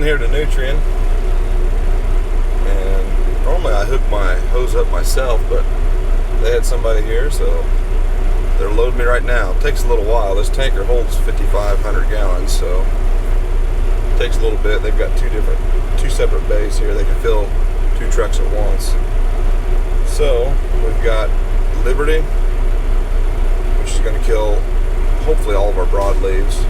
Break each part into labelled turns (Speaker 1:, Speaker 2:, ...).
Speaker 1: in here to Nutrien, and normally I hook my hose up myself, but they had somebody here, so they're loading me right now. It takes a little while. This tanker holds 5,500 gallons, so it takes a little bit. They've got two separate bays here. They can fill 2 trucks at once. So we've got Liberty, which is going to kill hopefully all of our broadleaves.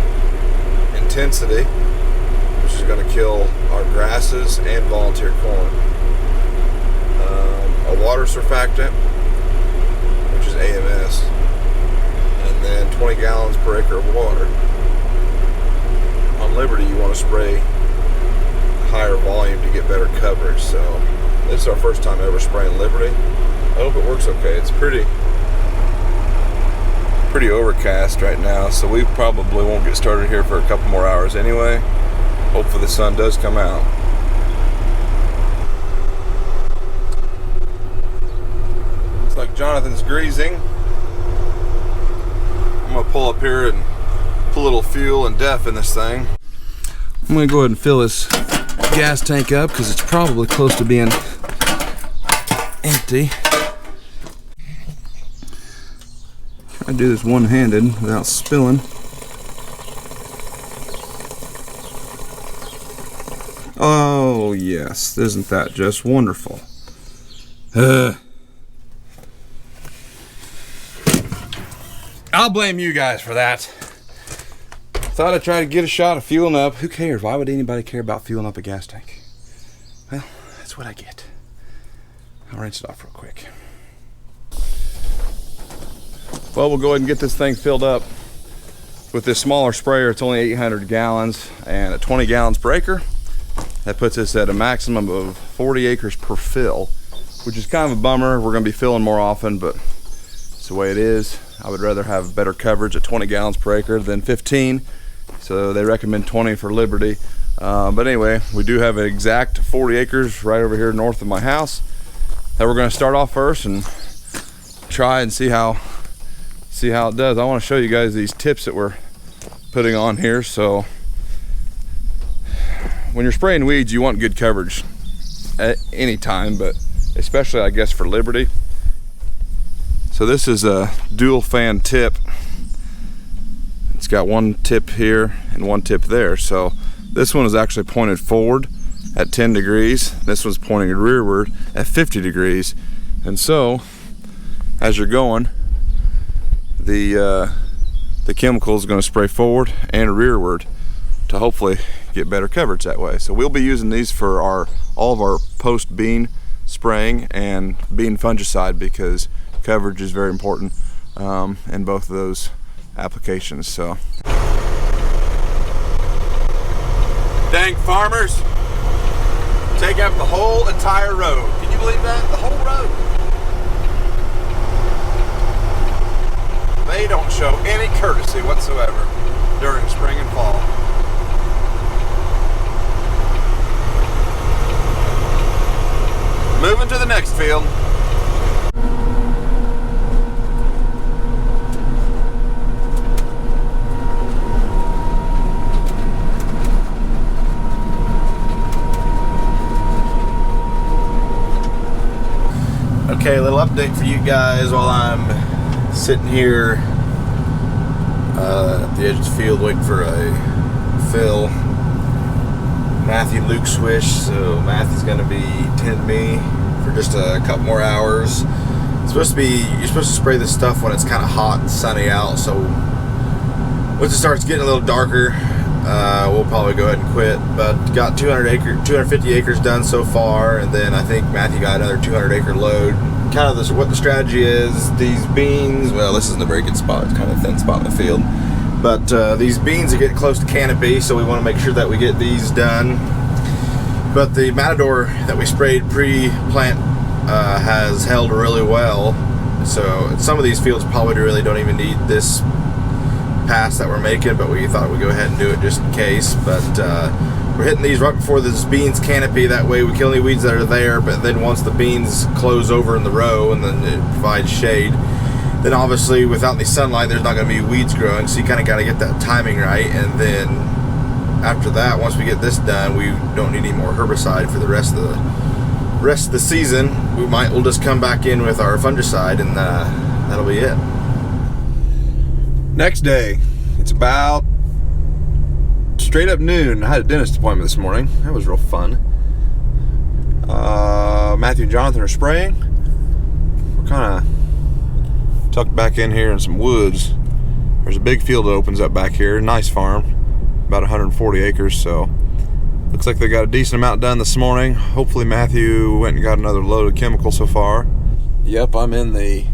Speaker 1: Intensity, which is going to kill our grasses and volunteer corn. A water surfactant, which is AMS, and then 20 gallons per acre of water. On Liberty, you want to spray higher volume to get better coverage. So this is our first time ever spraying Liberty. I hope it works okay. It's pretty overcast right now, so we probably won't get started here for a couple more hours anyway. Hopefully the sun does come out. Looks like Jonathan's greasing. I'm gonna pull up here and put a little fuel and def in this thing. I'm gonna go ahead and fill this gas tank up because it's probably close to being empty. I do this one-handed without spilling. Oh yes, isn't that just wonderful? I'll blame you guys for that. Thought I'd try to get a shot of fueling up. Who cares? Why would anybody care about fueling up a gas tank? Well, that's what I get. I'll rinse it off real quick. Well, we'll go ahead and get this thing filled up. With this smaller sprayer, it's only 800 gallons, and at 20 gallons per acre, that puts us at a maximum of 40 acres per fill, which is kind of a bummer. We're gonna be filling more often, but it's the way it is. I would rather have better coverage at 20 gallons per acre than 15, so they recommend 20 for Liberty. But anyway, we do have an exact 40 acres right over here north of my house that we're gonna start off first and try and see how it does. I want to show you guys these tips that we're putting on here. So when you're spraying weeds, you want good coverage at any time, but especially I guess for Liberty. So this is a dual fan tip. It's got one tip here and one tip there. So this one is actually pointed forward at 10 degrees. This one's pointing rearward at 50 degrees. And so as you're going, the chemical is going to spray forward and rearward to hopefully get better coverage that way. So we'll be using these for all of our post bean spraying and bean fungicide because coverage is very important in both of those applications. So dang farmers, take up the whole entire road. Can you believe that? The whole road. They don't show any courtesy whatsoever during spring and fall. Moving to the next field. Okay, a little update for you guys while I'm sitting here at the edge of the field waiting for a fill. Matthew Luke swish, so Matthew's gonna be tending me for just a couple more hours. You're supposed to spray this stuff when it's kind of hot and sunny out, so once it starts getting a little darker, we'll probably go ahead and quit. But got 250 acres done so far, and then I think Matthew got another 200 acre load. Kind of what the strategy is, these beans, well, this isn't a very good spot, it's kind of a thin spot in the field, but these beans are getting close to canopy, so we want to make sure that we get these done. But the Matador that we sprayed pre-plant has held really well, so some of these fields probably really don't even need this pass that we're making, but we thought we'd go ahead and do it just in case. But we're hitting these right before this beans canopy, that way we kill any weeds that are there, but then once the beans close over in the row and then it provides shade, then obviously without any sunlight there's not going to be weeds growing, so you kind of got to get that timing right. And then after that, once we get this done, we don't need any more herbicide for the rest of the season. We'll just come back in with our fungicide, and that'll be it. Next day, it's about straight up noon. I had a dentist appointment this morning. That was real fun. Matthew and Jonathan are spraying. We're kind of tucked back in here in some woods. There's a big field that opens up back here. Nice farm, about 140 acres. So looks like they got a decent amount done this morning. Hopefully Matthew went and got another load of chemical so far. Yep, I'm in the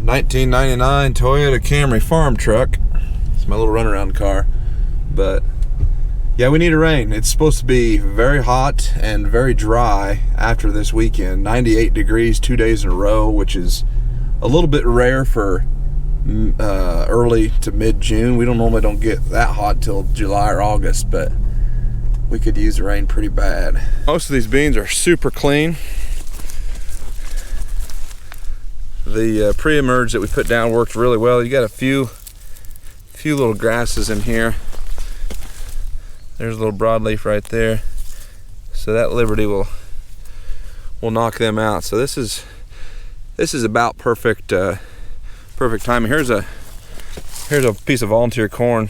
Speaker 1: 1999 Toyota Camry farm truck. It's my little runaround car. But yeah, we need a rain. It's supposed to be very hot and very dry after this weekend. 98 degrees 2 days in a row, which is a little bit rare for early to mid-June. We don't get that hot till July or August, but we could use the rain pretty bad. Most of these beans are super clean. The pre-emerge that we put down worked really well. You got a few little grasses in here. There's a little broadleaf right there. So that Liberty will knock them out. So this is about perfect timing. Here's a piece of volunteer corn,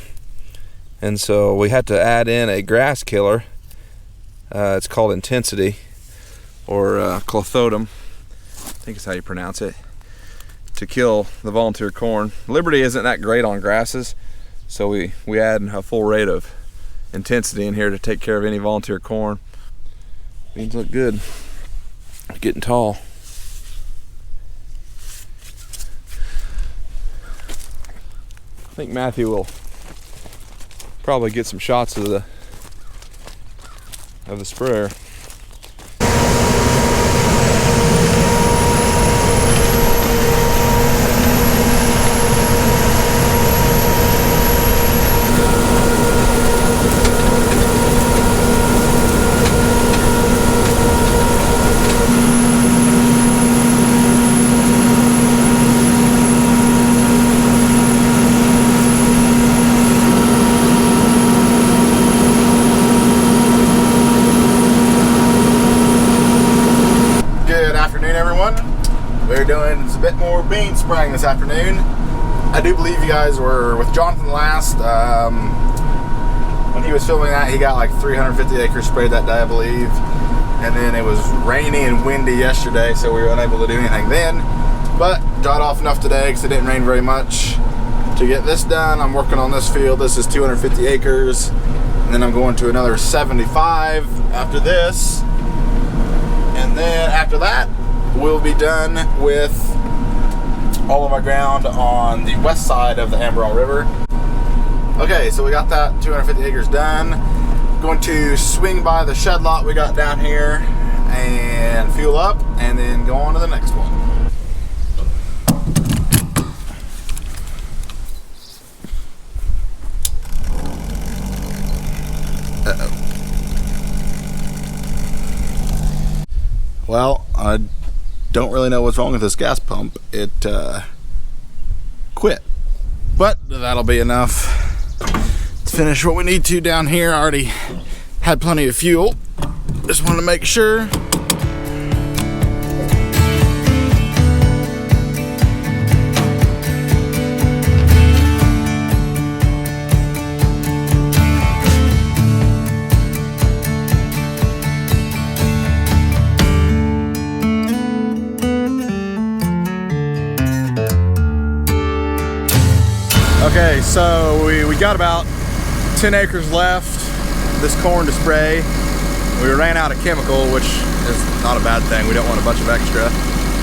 Speaker 1: and so we had to add in a grass killer. It's called Intensity, or clothodum, I think is how you pronounce it, to kill the volunteer corn. Liberty isn't that great on grasses, so we add a full rate of Intensity in here to take care of any volunteer corn. Beans look good. It's getting tall. I think Matthew will probably get some shots of the sprayer. We're doing a bit more bean spraying this afternoon. I do believe you guys were with Jonathan last. When he was filming that, he got like 350 acres sprayed that day, I believe. And then it was rainy and windy yesterday, so we were unable to do anything then. But got off enough today because it didn't rain very much to get this done. I'm working on this field. This is 250 acres. And then I'm going to another 75 after this. And then after that, we'll be done with all of our ground on the west side of the Amberall River. Okay, so we got that 250 acres done. Going to swing by the shed lot we got down here and fuel up, and then go on to the next one. Well, I don't really know what's wrong with this gas pump. It quit. But that'll be enough to finish what we need to down here. I already had plenty of fuel. Just want to make sure. Okay, so we got about 10 acres left, this corn to spray. We ran out of chemical, which is not a bad thing. We don't want a bunch of extra.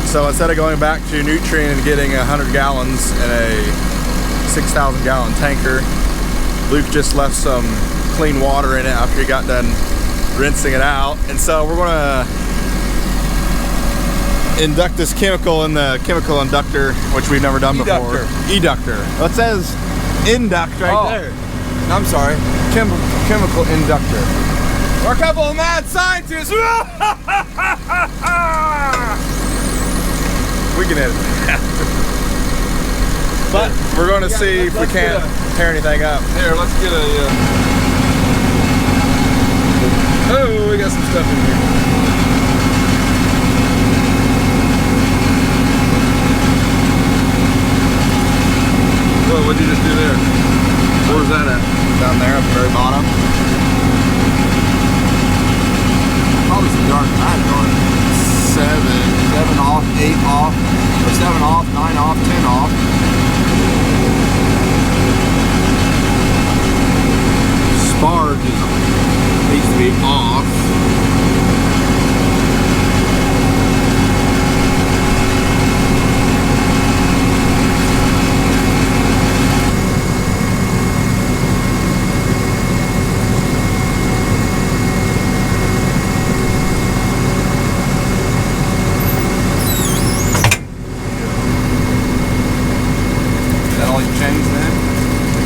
Speaker 1: So instead of going back to Nutrien and getting 100 gallons in a 6,000 gallon tanker, Luke just left some clean water in it after he got done rinsing it out. And so we're gonna induct this chemical in the chemical inductor, which we've never done before. Eductor. Well, it says induct right there.
Speaker 2: I'm sorry.
Speaker 1: Chemical inductor.
Speaker 2: We're a couple of mad scientists.
Speaker 1: We can edit that. But we're going to see if we can
Speaker 2: tear anything up.
Speaker 3: Here, let's get a. Oh, we got some stuff in here. Whoa, what'd you just do there? Where's that at?
Speaker 2: Down there at the very bottom. Probably some dark night going. 7 off, 8 off, or 7 off, 9 off, 10 off. Spark needs to be off.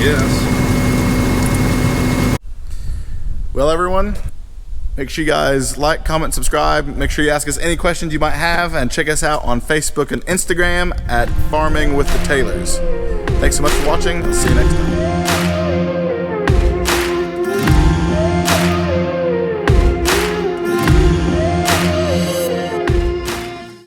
Speaker 3: Yes.
Speaker 1: Well, everyone, make sure you guys like, comment, subscribe. Make sure you ask us any questions you might have, and check us out on Facebook and Instagram at Farming with the Taylors. Thanks so much for watching. I'll see you next time.